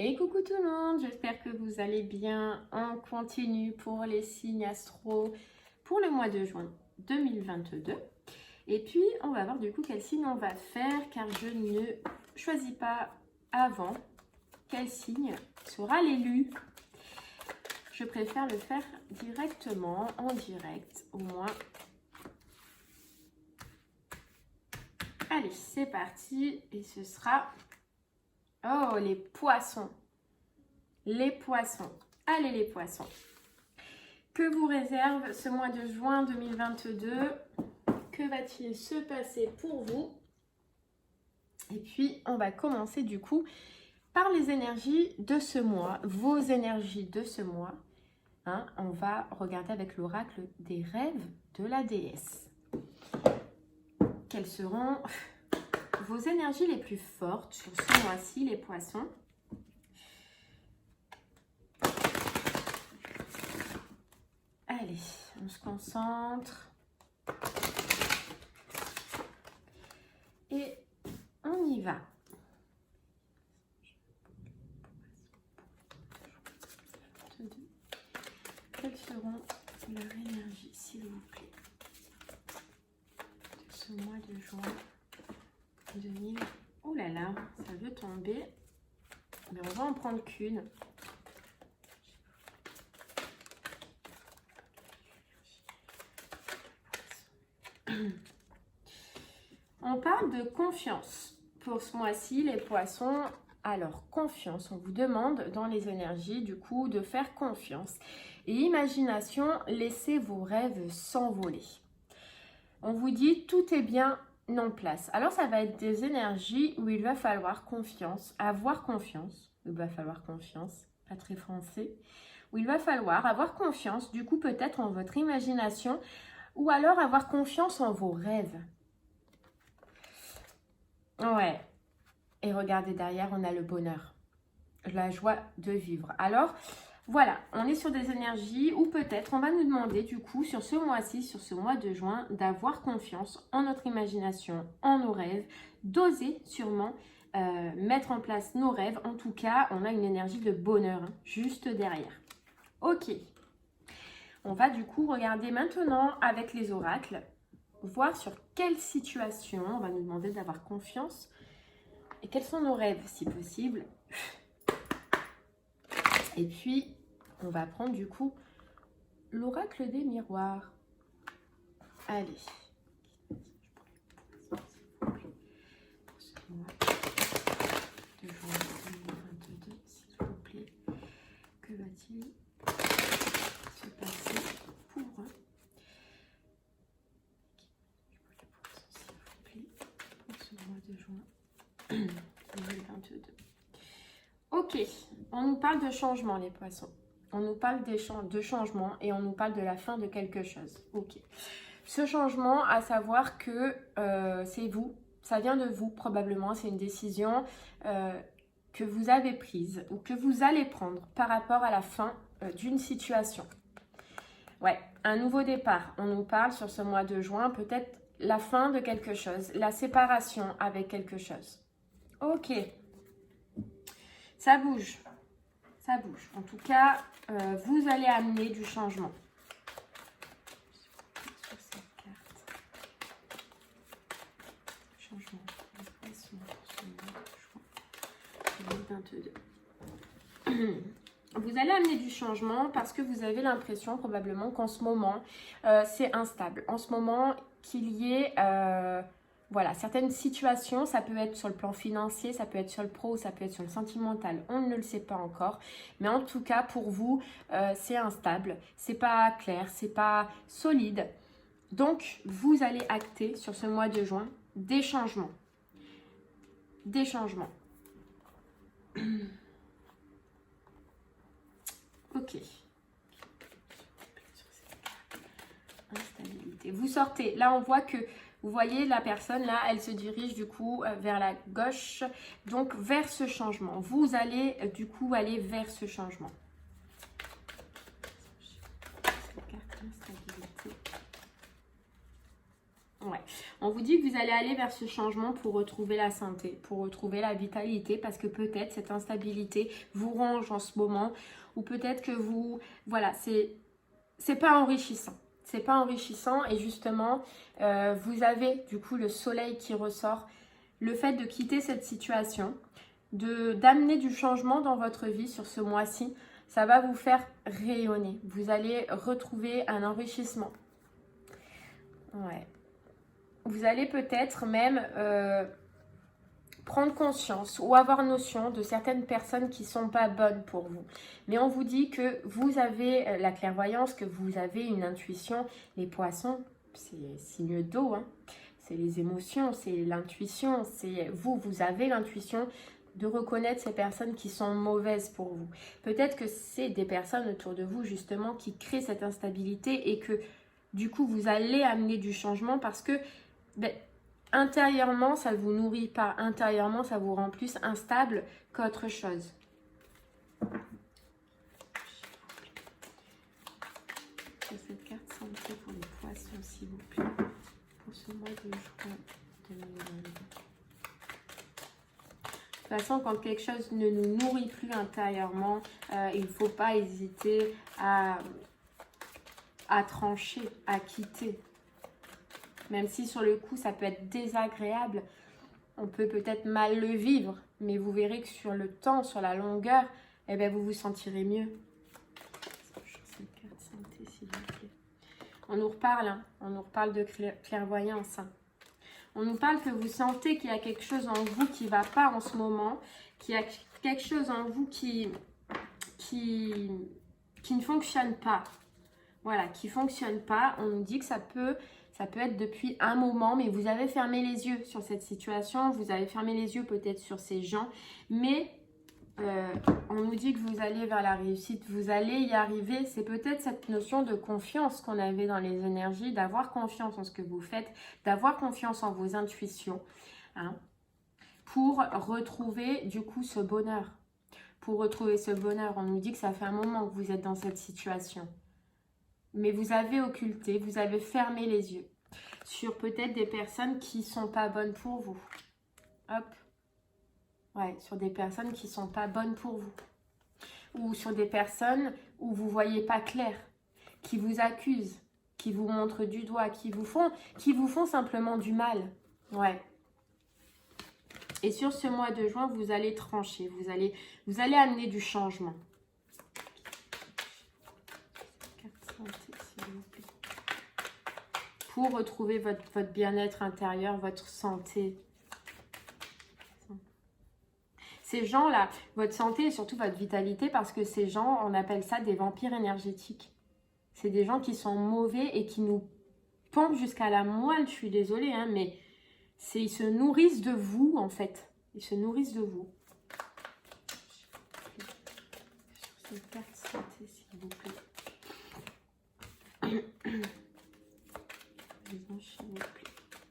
Et coucou tout le monde, j'espère que vous allez bien. On continue pour les signes astro pour le mois de juin 2022. Et puis, on va voir du coup quel signe on va faire car je ne choisis pas avant quel signe sera l'élu. Je préfère le faire directement, en direct, au moins. Allez, c'est parti et ce sera... Oh, les poissons. Les poissons. Allez, les poissons. Que vous réserve ce mois de juin 2022? Que va-t-il se passer pour vous? Et puis, on va commencer du coup par les énergies de ce mois. Vos énergies de ce mois. Hein, on va regarder avec l'oracle des rêves de la déesse. Quelles seront vos énergies les plus fortes sur ce mois-ci, les poissons? Allez, on se concentre. Et on y va. Quelles seront leurs énergies, s'il vous plaît, de ce mois de juin 2000. Oh là là, ça veut tomber. Mais on va en prendre qu'une. On parle de confiance pour ce mois-ci, les poissons. Alors, confiance, on vous demande dans les énergies, du coup, de faire confiance. Et imagination, laissez vos rêves s'envoler. On vous dit, tout est bien en place. Alors, ça va être des énergies où il va falloir confiance, avoir confiance. Il va falloir confiance, pas très français. Où il va falloir avoir confiance, du coup, peut-être en votre imagination, ou alors avoir confiance en vos rêves. Ouais. Et regardez derrière, on a le bonheur, la joie de vivre. Alors, voilà, on est sur des énergies où peut-être on va nous demander du coup sur ce mois-ci, sur ce mois de juin, d'avoir confiance en notre imagination, en nos rêves, d'oser sûrement mettre en place nos rêves. En tout cas, on a une énergie de bonheur hein, juste derrière. Ok, on va du coup regarder maintenant avec les oracles, voir sur quelle situation on va nous demander d'avoir confiance. Et quels sont nos rêves, si possible? Et puis, on va prendre du coup l'oracle des miroirs. Allez. Pour ce mois de juin 2022, s'il vous plaît, que va-t-il se passer pour eux? S'il vous plaît, pour ce mois de juin 2022. Ok, on nous parle de changement, les poissons. On nous parle de changement et on nous parle de la fin de quelque chose. Ok. Ce changement, à savoir que c'est vous, ça vient de vous probablement, c'est une décision que vous avez prise ou que vous allez prendre par rapport à la fin d'une situation. Ouais, un nouveau départ. On nous parle sur ce mois de juin, peut-être la fin de quelque chose, la séparation avec quelque chose. Ok, ça bouge, ça bouge. En tout cas, vous allez amener du changement. Sur cette carte. Changement, poisson, sur ce mois de juin 2022. Vous allez amener du changement parce que vous avez l'impression probablement qu'en ce moment, c'est instable. En ce moment, qu'il y ait... voilà, certaines situations, ça peut être sur le plan financier, ça peut être sur le pro, ça peut être sur le sentimental, on ne le sait pas encore. Mais en tout cas, pour vous, c'est instable, c'est pas clair, c'est pas solide. Donc, vous allez acter sur ce mois de juin des changements. Des changements. Ok. Instabilité. Vous sortez. Là, on voit que... Vous voyez, la personne, là, elle se dirige du coup vers la gauche, donc vers ce changement. Vous allez du coup aller vers ce changement. Ouais. On vous dit que vous allez aller vers ce changement pour retrouver la santé, pour retrouver la vitalité, parce que peut-être cette instabilité vous ronge en ce moment, ou peut-être que vous... Voilà, c'est pas enrichissant. C'est pas enrichissant et justement, vous avez du coup le soleil qui ressort. Le fait de quitter cette situation, d'amener du changement dans votre vie sur ce mois-ci, ça va vous faire rayonner. Vous allez retrouver un enrichissement. Ouais. Vous allez peut-être même prendre conscience ou avoir notion de certaines personnes qui ne sont pas bonnes pour vous. Mais on vous dit que vous avez la clairvoyance, que vous avez une intuition. Les poissons, c'est signe d'eau, hein. C'est les émotions, c'est l'intuition. Vous avez l'intuition de reconnaître ces personnes qui sont mauvaises pour vous. Peut-être que c'est des personnes autour de vous justement qui créent cette instabilité et que du coup vous allez amener du changement parce que intérieurement, ça ne vous nourrit pas. Intérieurement, ça vous rend plus instable qu'autre chose. Cette carte santé pour les poissons, s'il vous plaît. Pour ce mois de juin 2022. De toute façon, quand quelque chose ne nous nourrit plus intérieurement, il ne faut pas hésiter à trancher, à quitter. Même si sur le coup, ça peut être désagréable, on peut peut-être mal le vivre, mais vous verrez que sur le temps, sur la longueur, eh bien, vous vous sentirez mieux. On nous reparle, hein. On nous reparle de clairvoyance. Hein. On nous parle que vous sentez qu'il y a quelque chose en vous qui ne va pas en ce moment, qu'il y a quelque chose en vous qui ne fonctionne pas. Voilà, qui ne fonctionne pas. On nous dit que ça peut être depuis un moment, mais vous avez fermé les yeux sur cette situation, vous avez fermé les yeux peut-être sur ces gens, mais on nous dit que vous allez vers la réussite, vous allez y arriver. C'est peut-être cette notion de confiance qu'on avait dans les énergies, d'avoir confiance en ce que vous faites, d'avoir confiance en vos intuitions, hein, pour retrouver du coup ce bonheur. Pour retrouver ce bonheur, on nous dit que ça fait un moment que vous êtes dans cette situation. Mais vous avez occulté, vous avez fermé les yeux sur peut-être des personnes qui ne sont pas bonnes pour vous. Hop. Ouais, sur des personnes qui ne sont pas bonnes pour vous. Ou sur des personnes où vous ne voyez pas clair, qui vous accusent, qui vous montrent du doigt, qui vous font simplement du mal. Ouais. Et sur ce mois de juin, vous allez trancher, vous allez amener du changement. Pour retrouver votre bien-être intérieur, votre santé. Ces gens-là, votre santé et surtout votre vitalité, parce que ces gens, on appelle ça des vampires énergétiques. C'est des gens qui sont mauvais et qui nous pompent jusqu'à la moelle, je suis désolée, hein, mais ils se nourrissent de vous, en fait. Ils se nourrissent de vous. Sur cette carte santé, s'il vous plaît.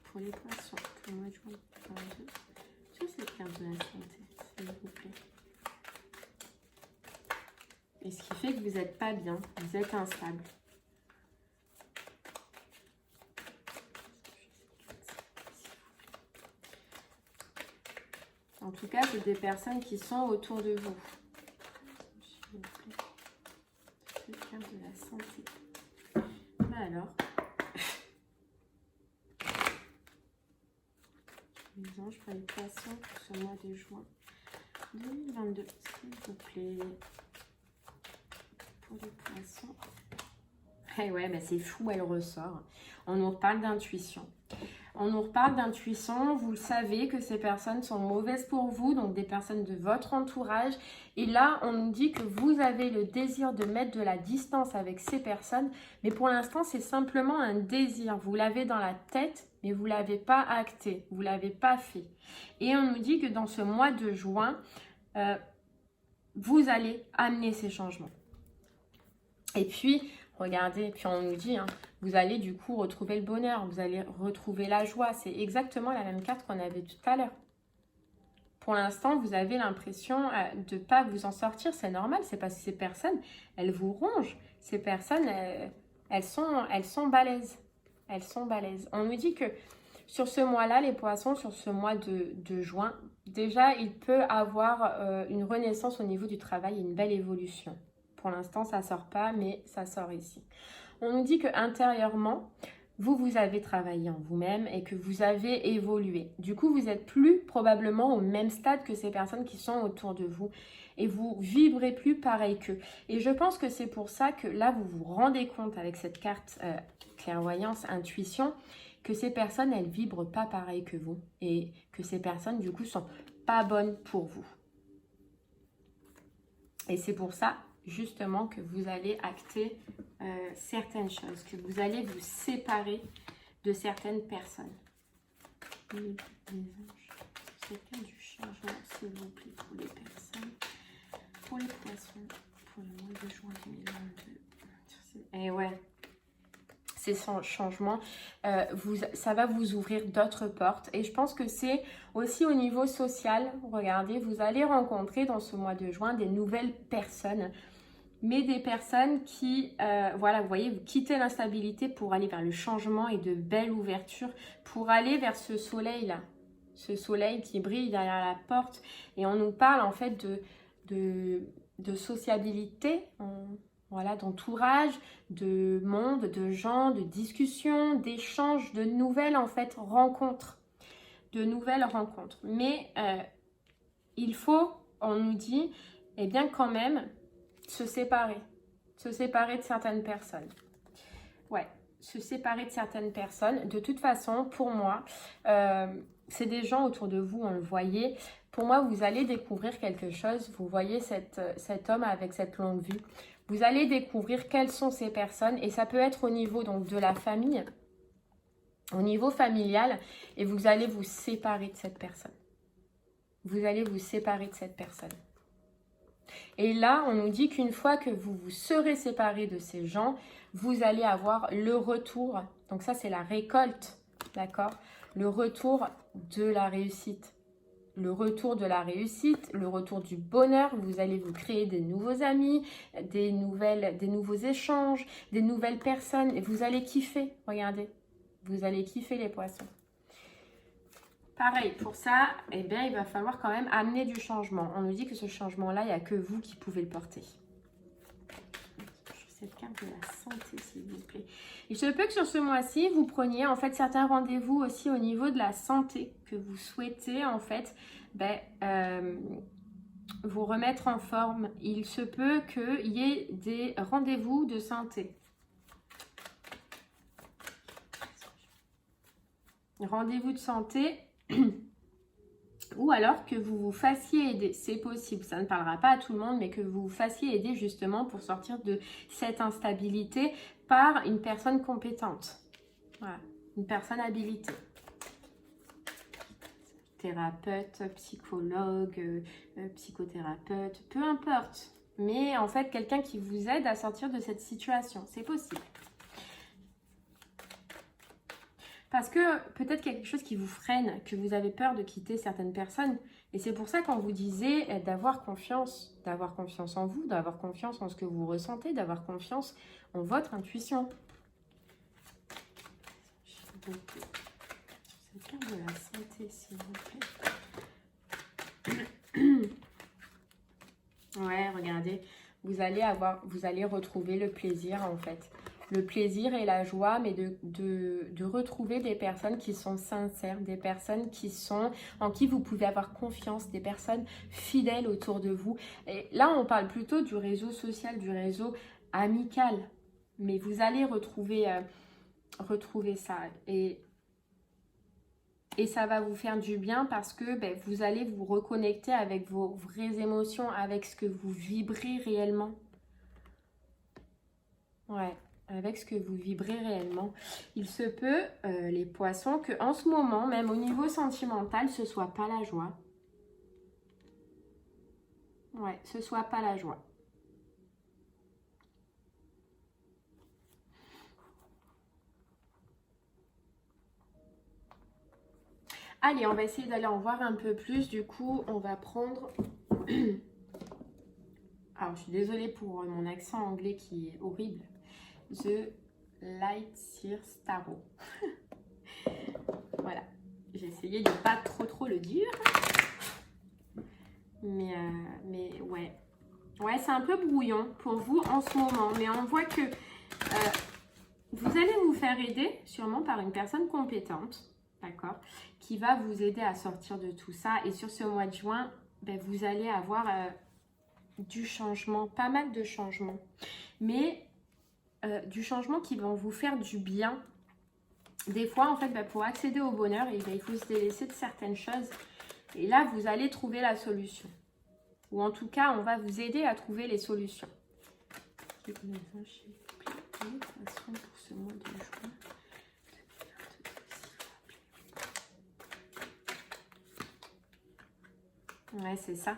Pour les poissons, pour moi, je vois sur cette carte de la santé, s'il vous plaît. Et ce qui fait que vous n'êtes pas bien, vous êtes instable. En tout cas, c'est des personnes qui sont autour de vous. S'il vous plaît. Cette carte de la santé. Bah alors. Les anges pour les poissons pour ce mois de juin 2022, s'il vous plaît. Pour les poissons. Eh ouais, bah c'est fou, elle ressort. On nous reparle d'intuition. On nous reparle d'intuition. Vous le savez que ces personnes sont mauvaises pour vous, donc des personnes de votre entourage. Et là, on nous dit que vous avez le désir de mettre de la distance avec ces personnes. Mais pour l'instant, c'est simplement un désir. Vous l'avez dans la tête, mais vous ne l'avez pas acté. Vous ne l'avez pas fait. Et on nous dit que dans ce mois de juin, vous allez amener ces changements. Et puis, regardez, puis on nous dit, hein, vous allez du coup retrouver le bonheur, vous allez retrouver la joie. C'est exactement la même carte qu'on avait tout à l'heure. Pour l'instant, vous avez l'impression de ne pas vous en sortir. C'est normal, c'est parce que ces personnes, elles vous rongent. Ces personnes, elles sont balèzes. Elles sont balèzes. On nous dit que sur ce mois-là, les poissons, sur ce mois de juin, déjà, il peut avoir une renaissance au niveau du travail et une belle évolution. Pour l'instant, ça ne sort pas, mais ça sort ici. On nous dit qu'intérieurement, vous avez travaillé en vous-même et que vous avez évolué. Du coup, vous n'êtes plus probablement au même stade que ces personnes qui sont autour de vous et vous vibrez plus pareil qu'eux. Et je pense que c'est pour ça que là, vous vous rendez compte avec cette carte clairvoyance, intuition, que ces personnes, elles vibrent pas pareil que vous et que ces personnes, du coup, sont pas bonnes pour vous. Et c'est pour ça, justement, que vous allez acter certaines choses, que vous allez vous séparer de certaines personnes. Les anges, c'est cas du changement, s'il vous plaît, pour les personnes, pour les poissons, pour le mois de juin 2022. Et ouais, ces changements, ça va vous ouvrir d'autres portes. Et je pense que c'est aussi au niveau social. Regardez, vous allez rencontrer dans ce mois de juin des nouvelles personnes. Mais des personnes qui, voilà, vous voyez, vous quittez l'instabilité pour aller vers le changement et de belles ouvertures, pour aller vers ce soleil-là. Ce soleil qui brille derrière la porte. Et on nous parle en fait de sociabilité, voilà, d'entourage, de monde, de gens, de discussions, d'échanges, de nouvelles en fait rencontres. De nouvelles rencontres. Mais il faut, on nous dit, eh bien quand même, se séparer de certaines personnes. Ouais, se séparer de certaines personnes. De toute façon, pour moi, c'est des gens autour de vous, on le voyait. Pour moi, vous allez découvrir quelque chose. Vous voyez cet homme avec cette longue vue. Vous allez découvrir quelles sont ces personnes. Et ça peut être au niveau donc, de la famille, au niveau familial. Et vous allez vous séparer de cette personne. Vous allez vous séparer de cette personne. Et là, on nous dit qu'une fois que vous vous serez séparés de ces gens, vous allez avoir le retour. Donc ça, c'est la récolte, d'accord? Le retour de la réussite. Le retour de la réussite, le retour du bonheur. Vous allez vous créer des nouveaux amis, des nouveaux échanges, des nouvelles personnes. Et vous allez kiffer, regardez. Vous allez kiffer les poissons. Pareil, pour ça, eh bien, il va falloir quand même amener du changement. On nous dit que ce changement-là, il n'y a que vous qui pouvez le porter. Cette carte de la santé, s'il vous plaît. Il se peut que sur ce mois-ci, vous preniez en fait certains rendez-vous aussi au niveau de la santé, que vous souhaitez en fait vous remettre en forme. Il se peut qu'il y ait des rendez-vous de santé. Rendez-vous de santé. Ou alors que vous vous fassiez aider, c'est possible, ça ne parlera pas à tout le monde, mais que vous vous fassiez aider justement pour sortir de cette instabilité par une personne compétente. Voilà, une personne habilitée. Thérapeute, psychologue, psychothérapeute, peu importe. Mais en fait, quelqu'un qui vous aide à sortir de cette situation, c'est possible. Parce que peut-être quelque chose qui vous freine, que vous avez peur de quitter certaines personnes. Et c'est pour ça qu'on vous disait d'avoir confiance en vous, d'avoir confiance en ce que vous ressentez, d'avoir confiance en votre intuition. Cette carte de la santé, s'il vous plaît. Ouais, regardez, vous allez retrouver le plaisir en fait. Le plaisir et la joie, mais de retrouver des personnes qui sont sincères, des personnes en qui vous pouvez avoir confiance, des personnes fidèles autour de vous. Et là, on parle plutôt du réseau social, du réseau amical. Mais vous allez retrouver ça. Et ça va vous faire du bien parce que vous allez vous reconnecter avec vos vraies émotions, avec ce que vous vibrez réellement. Ouais. Avec ce que vous vibrez réellement. Il se peut, les poissons, qu'en ce moment, même au niveau sentimental, ce ne soit pas la joie. Ouais, ce ne soit pas la joie. Allez, on va essayer d'aller en voir un peu plus. Du coup, on va prendre... Alors, je suis désolée pour mon accent anglais qui est horrible. The Light Sears Tarot. Voilà. J'ai essayé de pas trop le dire. Mais ouais. Ouais, c'est un peu brouillon pour vous en ce moment. Mais on voit que vous allez vous faire aider sûrement par une personne compétente. D'accord, qui va vous aider à sortir de tout ça. Et sur ce mois de juin, ben, vous allez avoir du changement, pas mal de changements. Mais du changement qui vont vous faire du bien. Des fois, en fait, ben, pour accéder au bonheur, et ben, il faut se délaisser de certaines choses. Et là, vous allez trouver la solution. Ou en tout cas, on va vous aider à trouver les solutions. Pour ce mois de juin. Ouais, c'est ça.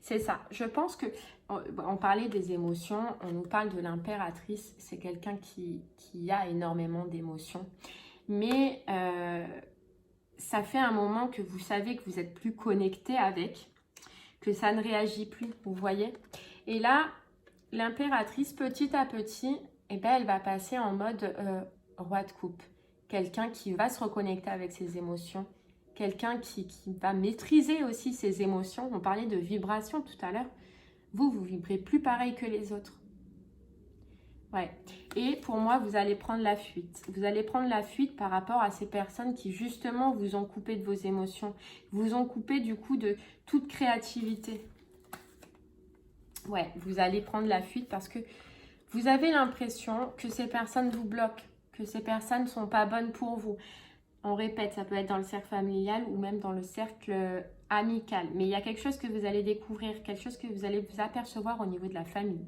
C'est ça. Je pense que, on parlait des émotions, on nous parle de l'impératrice. C'est quelqu'un qui a énormément d'émotions. Mais ça fait un moment que vous savez que vous êtes plus connecté avec, que ça ne réagit plus, vous voyez. Et là, l'impératrice, petit à petit, eh ben, elle va passer en mode roi de coupe. Quelqu'un qui va se reconnecter avec ses émotions. Quelqu'un qui va maîtriser aussi ses émotions. On parlait de vibration tout à l'heure. Vous vibrez plus pareil que les autres. Ouais. Et pour moi, vous allez prendre la fuite. Vous allez prendre la fuite par rapport à ces personnes qui, justement, vous ont coupé de vos émotions. Vous ont coupé, du coup, de toute créativité. Ouais, vous allez prendre la fuite parce que vous avez l'impression que ces personnes vous bloquent, que ces personnes ne sont pas bonnes pour vous. On répète, ça peut être dans le cercle familial ou même dans le cercle amical. Mais il y a quelque chose que vous allez découvrir, quelque chose que vous allez vous apercevoir au niveau de la famille.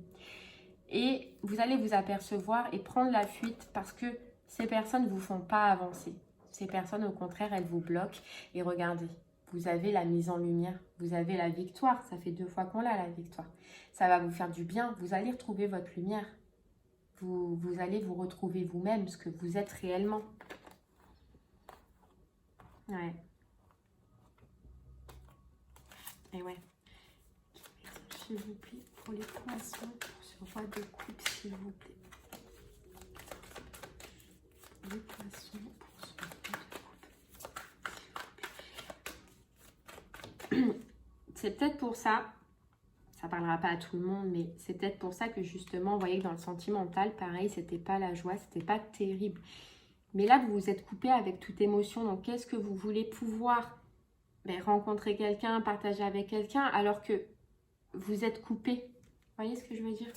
Et vous allez vous apercevoir et prendre la fuite parce que ces personnes ne vous font pas avancer. Ces personnes, au contraire, elles vous bloquent. Et regardez, vous avez la mise en lumière, vous avez la victoire. Ça fait 2 fois qu'on l'a, la victoire. Ça va vous faire du bien. Vous allez retrouver votre lumière. Vous allez vous retrouver vous-même, ce que vous êtes réellement. Ouais. Et ouais. S'il vous plaît, pour les poissons, pour ce roi de coupe, s'il vous plaît. Les poissons, pour ce roi de coupe. C'est peut-être pour ça, ça parlera pas à tout le monde, mais c'est peut-être pour ça que justement, vous voyez que dans le sentimental, pareil, c'était pas la joie, c'était pas terrible. Mais là, vous vous êtes coupé avec toute émotion. Donc, qu'est-ce que vous voulez pouvoir rencontrer quelqu'un, partager avec quelqu'un, alors que vous êtes coupé. Vous voyez ce que je veux dire?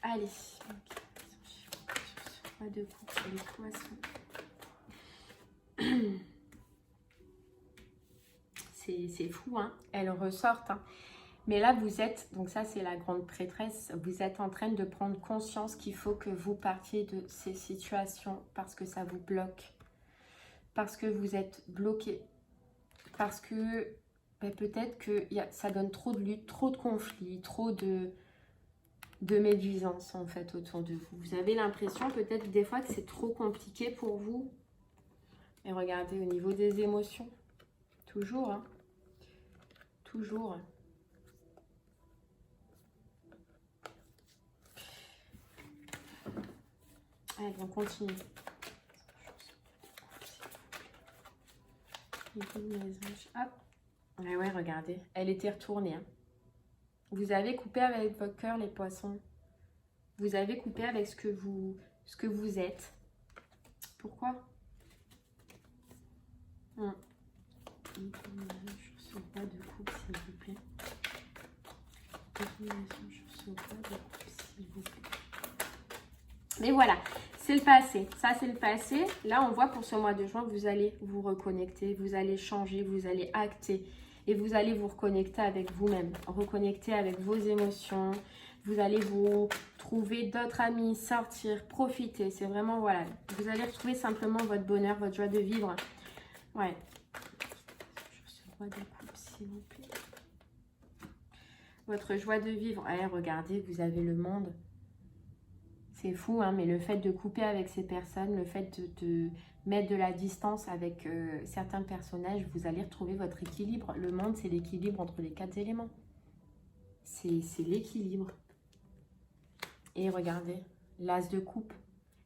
Allez. Roi de coupe, les poissons. C'est fou, hein? Elles ressortent, hein? Mais là, vous êtes, donc ça c'est la grande prêtresse, vous êtes en train de prendre conscience qu'il faut que vous partiez de ces situations parce que ça vous bloque, parce que vous êtes bloqué, parce que peut-être que ça donne trop de lutte, trop de conflits, trop de médusance en fait autour de vous. Vous avez l'impression peut-être des fois que c'est trop compliqué pour vous. Et regardez au niveau des émotions, toujours, hein, toujours. Allez, on continue. Hop. Ouais, regardez. Elle était retournée. Hein. Vous avez coupé avec votre cœur, les poissons. Vous avez coupé avec ce que vous êtes. Pourquoi? Sur ce roi de coupe, s'il vous plaît. Sur ce roi de coupe, s'il vous plaît. Mais voilà, c'est le passé. Ça, c'est le passé. Là, on voit pour ce mois de juin, vous allez vous reconnecter, vous allez changer, vous allez acter. Et vous allez vous reconnecter avec vous-même, reconnecter avec vos émotions. Vous allez vous trouver d'autres amis, sortir, profiter. C'est vraiment, voilà, vous allez retrouver simplement votre bonheur, votre joie de vivre. Ouais. Sur ce roi de coupe, s'il vous plaît. Votre joie de vivre. Allez, regardez, vous avez le monde. C'est fou, hein, mais le fait de couper avec ces personnes, le fait mettre de la distance avec certains personnages, vous allez retrouver votre équilibre. Le monde, c'est l'équilibre entre les 4 éléments. C'est l'équilibre. Et regardez, l'as de coupe,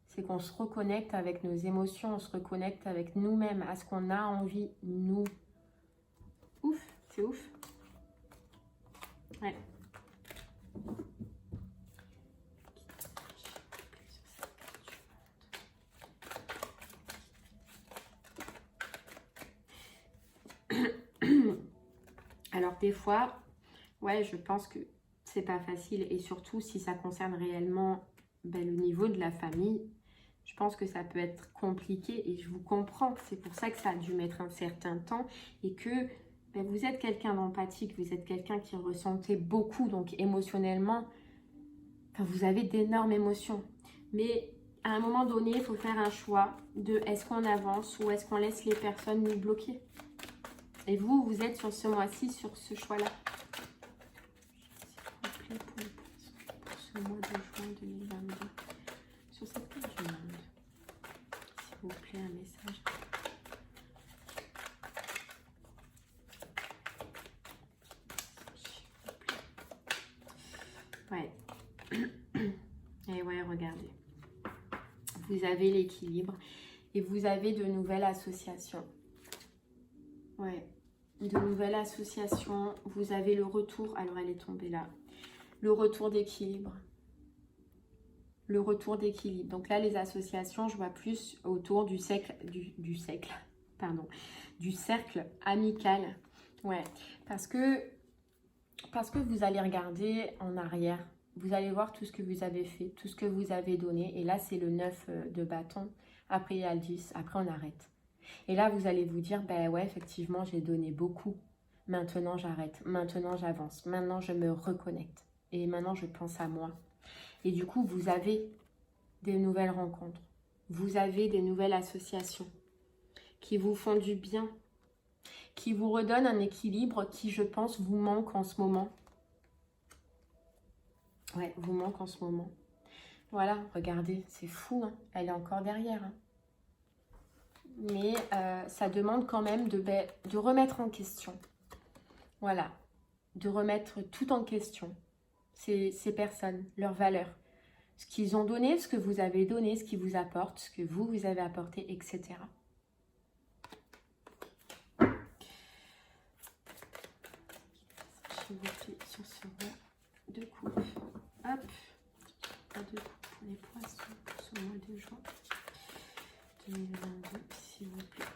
c'est qu'on se reconnecte avec nos émotions, on se reconnecte avec nous-mêmes, à ce qu'on a envie, nous. Ouf, c'est ouf. Ouais. Alors des fois, ouais, je pense que c'est pas facile et surtout si ça concerne réellement le niveau de la famille, je pense que ça peut être compliqué et je vous comprends. C'est pour ça que ça a dû mettre un certain temps et que vous êtes quelqu'un d'empathique, vous êtes quelqu'un qui ressentait beaucoup, donc émotionnellement, vous avez d'énormes émotions. Mais à un moment donné, il faut faire un choix de est-ce qu'on avance ou est-ce qu'on laisse les personnes nous bloquer. Et vous, vous êtes sur ce mois-ci, sur ce choix-là. Pour ce mois de juin 2022. Sur cette carte du monde. S'il vous plaît, un message. Ouais. Et ouais, regardez. Vous avez l'équilibre et vous avez de nouvelles associations. Ouais. De nouvelles associations. Vous avez le retour. Alors, elle est tombée là. Le retour d'équilibre. Le retour d'équilibre. Donc là, les associations, je vois plus autour du cercle, du cercle amical. Ouais. Parce que vous allez regarder en arrière. Vous allez voir tout ce que vous avez fait, tout ce que vous avez donné. Et là, c'est le 9 de bâton. Après, il y a le 10. Après, on arrête. Et là, vous allez vous dire, ben ouais, effectivement, j'ai donné beaucoup. Maintenant, j'arrête. Maintenant, j'avance. Maintenant, je me reconnecte. Et maintenant, je pense à moi. Et du coup, vous avez des nouvelles rencontres. Vous avez des nouvelles associations qui vous font du bien, qui vous redonnent un équilibre qui, je pense, vous manque en ce moment. Ouais, vous manque en ce moment. Voilà, regardez, c'est fou, hein. Elle est encore derrière. Hein. Mais ça demande quand même de remettre en question. Voilà, de remettre tout en question. Ces personnes, leurs valeurs. Ce qu'ils ont donné, ce que vous avez donné, ce qu'ils vous apportent, ce que vous avez apporté, etc. S'il vous plaît, sur ce roi de coupe. Hop, pas de coupe pour les poissons pour ce mois de juin 2022, s'il vous plaît.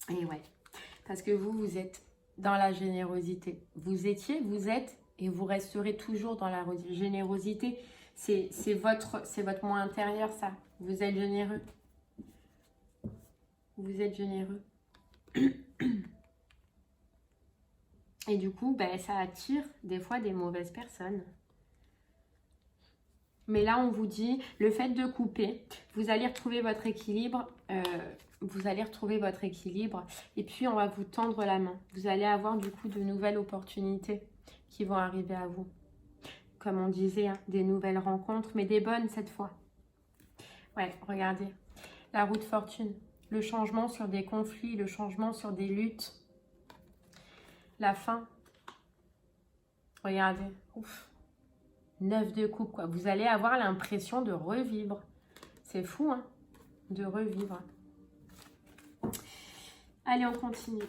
Et ouais, parce que vous êtes dans la générosité. Vous étiez, vous êtes et vous resterez toujours dans la générosité. C'est votre moi intérieur, ça. Vous êtes généreux. Vous êtes généreux. Et du coup, ça attire des fois des mauvaises personnes. Mais là, on vous dit, le fait de couper, vous allez retrouver votre équilibre. Vous allez retrouver votre équilibre. Et puis, on va vous tendre la main. Vous allez avoir du coup de nouvelles opportunités qui vont arriver à vous. Comme on disait, hein, des nouvelles rencontres, mais des bonnes cette fois. Ouais, regardez. La roue de fortune. Le changement sur des conflits, le changement sur des luttes. La fin. Regardez. Ouf. 9 de coupe, quoi. Vous allez avoir l'impression de revivre. C'est fou, hein, de revivre. Allez, on continue.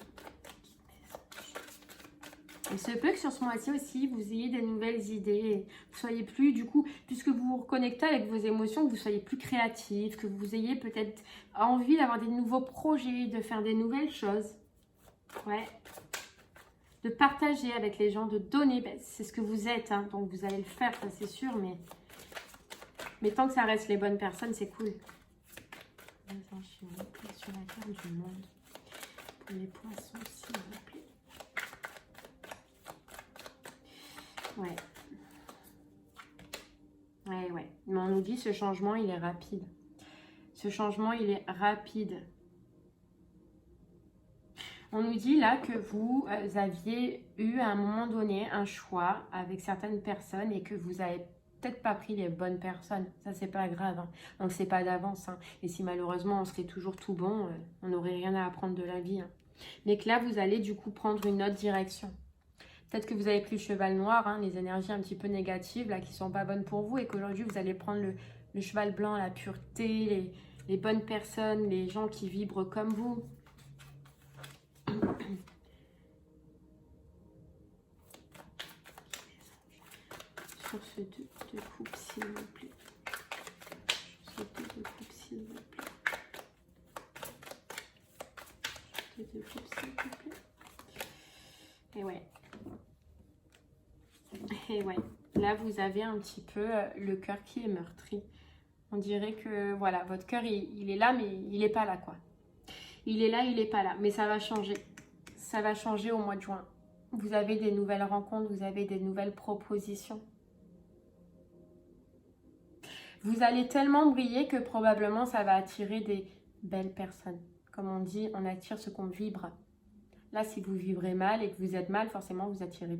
Il se peut que sur ce mois-ci aussi, vous ayez des nouvelles idées. Vous soyez plus, du coup, puisque vous vous reconnectez avec vos émotions, que vous soyez plus créatif, que vous ayez peut-être envie d'avoir des nouveaux projets, de faire des nouvelles choses. Ouais. De partager avec les gens, de donner. C'est ce que vous êtes, hein, donc vous allez le faire, ça c'est sûr, mais tant que ça reste les bonnes personnes, c'est cool. Sur la carte du monde. Pour les poissons, s'il vous plaît. Ouais. Ouais. Mais on nous dit ce changement, il est rapide. Ce changement, il est rapide. On nous dit là que vous aviez eu à un moment donné un choix avec certaines personnes et que vous avez peut-être pas pris les bonnes personnes. Ça, c'est pas grave, hein. On ne le sait pas d'avance, hein. Et si malheureusement, on serait toujours tout bon, on n'aurait rien à apprendre de la vie, hein. Mais que là, vous allez du coup prendre une autre direction. Peut-être que vous avez pris le cheval noir, hein, les énergies un petit peu négatives, là, qui sont pas bonnes pour vous. Et qu'aujourd'hui, vous allez prendre le cheval blanc, la pureté, les bonnes personnes, les gens qui vibrent comme vous. Sur ce 2 de coupe, s'il vous plaît. Sur ce 2 de coupe, s'il vous plaît. Sur ce 2 de coupe, s'il vous plaît. Et ouais. Et ouais. Là, vous avez un petit peu le cœur qui est meurtri. On dirait que, voilà, votre cœur, il est là, mais il n'est pas là, quoi. Il est là, il n'est pas là. Mais ça va changer. Ça va changer au mois de juin. Vous avez des nouvelles rencontres, vous avez des nouvelles propositions. Vous allez tellement briller que probablement ça va attirer des belles personnes. Comme on dit, on attire ce qu'on vibre. Là, si vous vibrez mal et que vous êtes mal, forcément, vous attirez.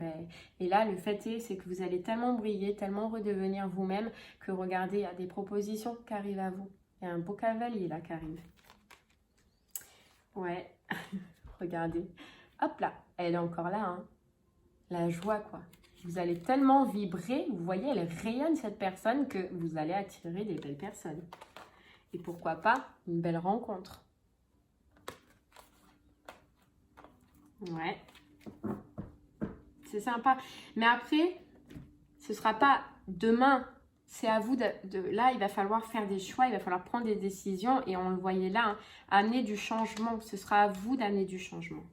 Et là, le fait est, c'est que vous allez tellement briller, tellement redevenir vous-même, que regardez, il y a des propositions qui arrivent à vous. Il y a un beau cavalier là qui arrive. Ouais, regardez. Hop là, elle est encore là, hein. La joie, quoi. Vous allez tellement vibrer, vous voyez, elle rayonne cette personne que vous allez attirer des belles personnes. Et pourquoi pas une belle rencontre. Ouais. C'est sympa. Mais après, ce ne sera pas demain. C'est à vous là, il va falloir faire des choix, il va falloir prendre des décisions. Et on le voyait là, hein, amener du changement. Ce sera à vous d'amener du changement.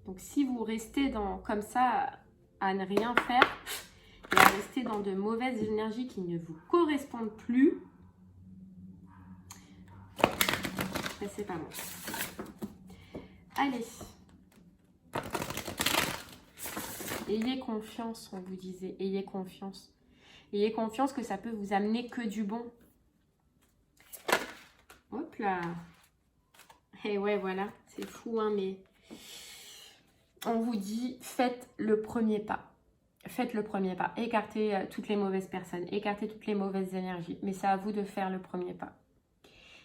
Donc, si vous restez comme ça, à ne rien faire, et à rester dans de mauvaises énergies qui ne vous correspondent plus, ben, c'est pas bon. Allez. Ayez confiance, on vous disait. Ayez confiance. Ayez confiance que ça peut vous amener que du bon. Hop là. Et ouais, voilà. C'est fou, hein, mais... On vous dit, faites le premier pas. Faites le premier pas. Écartez toutes les mauvaises personnes. Écartez toutes les mauvaises énergies. Mais c'est à vous de faire le premier pas.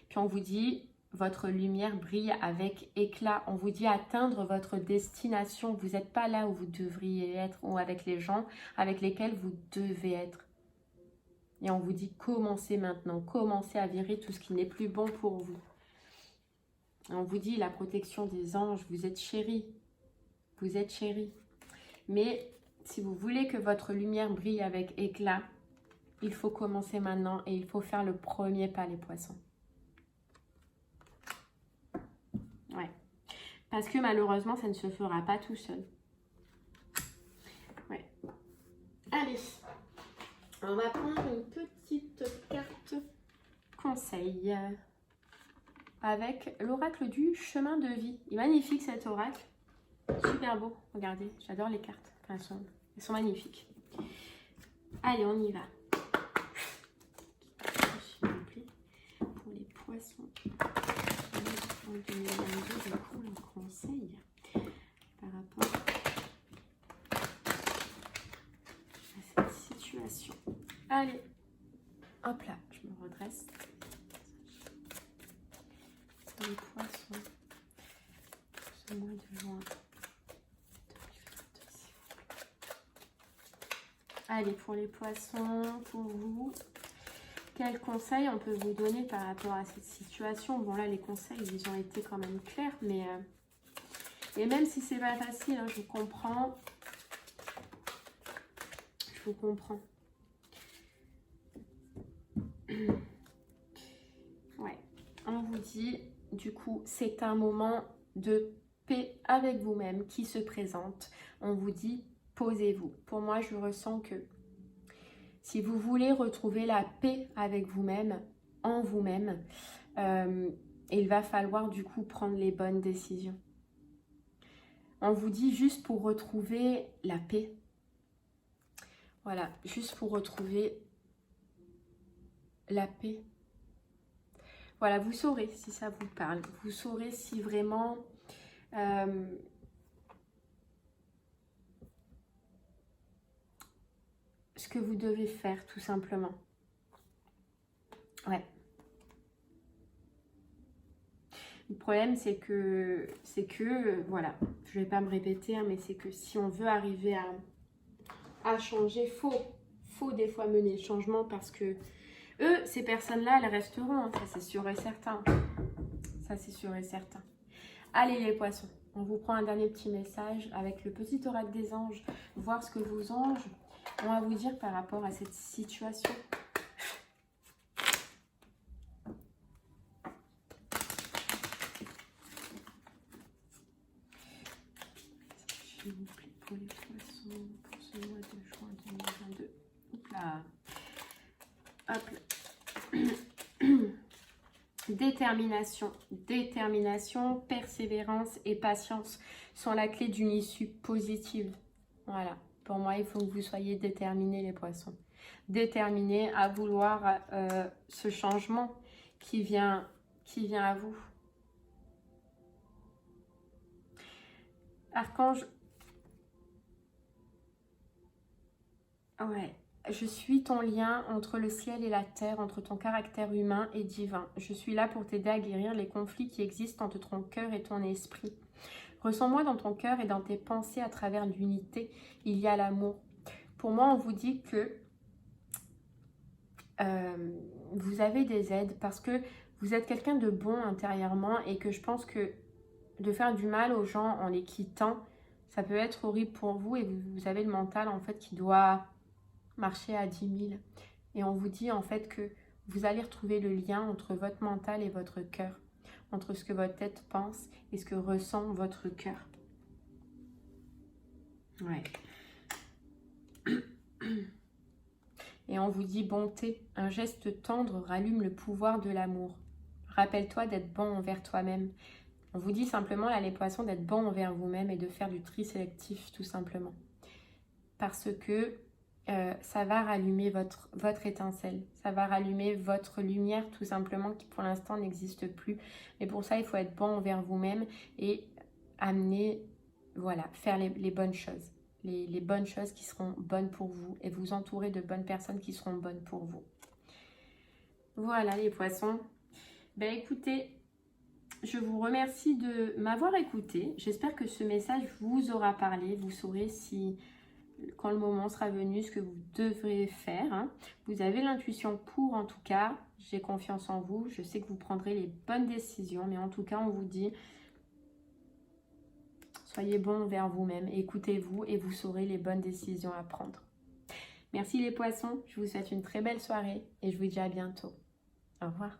Puis on vous dit, votre lumière brille avec éclat. On vous dit atteindre votre destination. Vous n'êtes pas là où vous devriez être ou avec les gens avec lesquels vous devez être. Et on vous dit, commencez maintenant. Commencez à virer tout ce qui n'est plus bon pour vous. Et on vous dit, la protection des anges, vous êtes chéris. Vous êtes chéris. Mais si vous voulez que votre lumière brille avec éclat, il faut commencer maintenant et il faut faire le premier pas, les poissons. Ouais. Parce que malheureusement, ça ne se fera pas tout seul. Ouais. Allez. On va prendre une petite carte conseil avec l'oracle du chemin de vie. Il est magnifique cet oracle. Super beau. Regardez, j'adore les cartes. Enfin, elles sont magnifiques. Allez, on y va. S'il vous plaît. Pour les poissons. En 2022, du coup, un conseil par rapport à cette situation. Allez. Hop là, je me redresse. Pour les poissons. Ce mois de juin. Allez, pour les poissons, pour vous, quels conseils on peut vous donner par rapport à cette situation? Bon, là, les conseils, ils ont été quand même clairs, mais... et même si c'est pas facile, hein, je vous comprends. Je vous comprends. Ouais, on vous dit, du coup, c'est un moment de paix avec vous-même qui se présente. On vous dit... Posez-vous. Pour moi, je ressens que si vous voulez retrouver la paix avec vous-même, en vous-même, il va falloir du coup prendre les bonnes décisions. On vous dit juste pour retrouver la paix. Voilà, juste pour retrouver la paix. Voilà, vous saurez si ça vous parle. Vous saurez si vraiment... ce que vous devez faire, tout simplement. Ouais. Le problème, c'est que, voilà, je ne vais pas me répéter, hein, mais c'est que si on veut arriver à changer, faut des fois mener le changement parce que eux, ces personnes-là, elles resteront, hein, ça c'est sûr et certain. Ça c'est sûr et certain. Allez les poissons, on vous prend un dernier petit message avec le petit oracle des anges, voir ce que vos anges ont à vous dire par rapport à cette situation. S'il vous plaît, pour les poissons, pour ce mois de juin 2022. Hop là. Hop là. Détermination, persévérance et patience sont la clé d'une issue positive. Voilà. Pour moi, il faut que vous soyez déterminés, les poissons. Déterminés à vouloir ce changement qui vient à vous. Archange. Ouais. Je suis ton lien entre le ciel et la terre, entre ton caractère humain et divin. Je suis là pour t'aider à guérir les conflits qui existent entre ton cœur et ton esprit. Ressens-moi dans ton cœur et dans tes pensées à travers l'unité. Il y a l'amour. Pour moi, on vous dit que vous avez des aides parce que vous êtes quelqu'un de bon intérieurement et que je pense que de faire du mal aux gens en les quittant, ça peut être horrible pour vous et vous avez le mental en fait qui doit marcher à 10 000. Et on vous dit en fait que vous allez retrouver le lien entre votre mental et votre cœur, entre ce que votre tête pense et ce que ressent votre cœur. Ouais. Et on vous dit bonté, un geste tendre rallume le pouvoir de l'amour. Rappelle-toi d'être bon envers toi-même. On vous dit simplement, là, les poissons, d'être bon envers vous-même et de faire du tri sélectif, tout simplement. Parce que ça va rallumer votre étincelle. Ça va rallumer votre lumière, tout simplement, qui pour l'instant n'existe plus. Mais pour ça, il faut être bon envers vous-même et amener, voilà, faire les bonnes choses. Les bonnes choses qui seront bonnes pour vous et vous entourer de bonnes personnes qui seront bonnes pour vous. Voilà les poissons. Ben écoutez, je vous remercie de m'avoir écouté. J'espère que ce message vous aura parlé. Vous saurez si, quand le moment sera venu, ce que vous devrez faire. Hein. Vous avez l'intuition pour, en tout cas. J'ai confiance en vous. Je sais que vous prendrez les bonnes décisions. Mais en tout cas, on vous dit, soyez bon envers vous-même. Écoutez-vous et vous saurez les bonnes décisions à prendre. Merci les poissons. Je vous souhaite une très belle soirée et je vous dis à bientôt. Au revoir.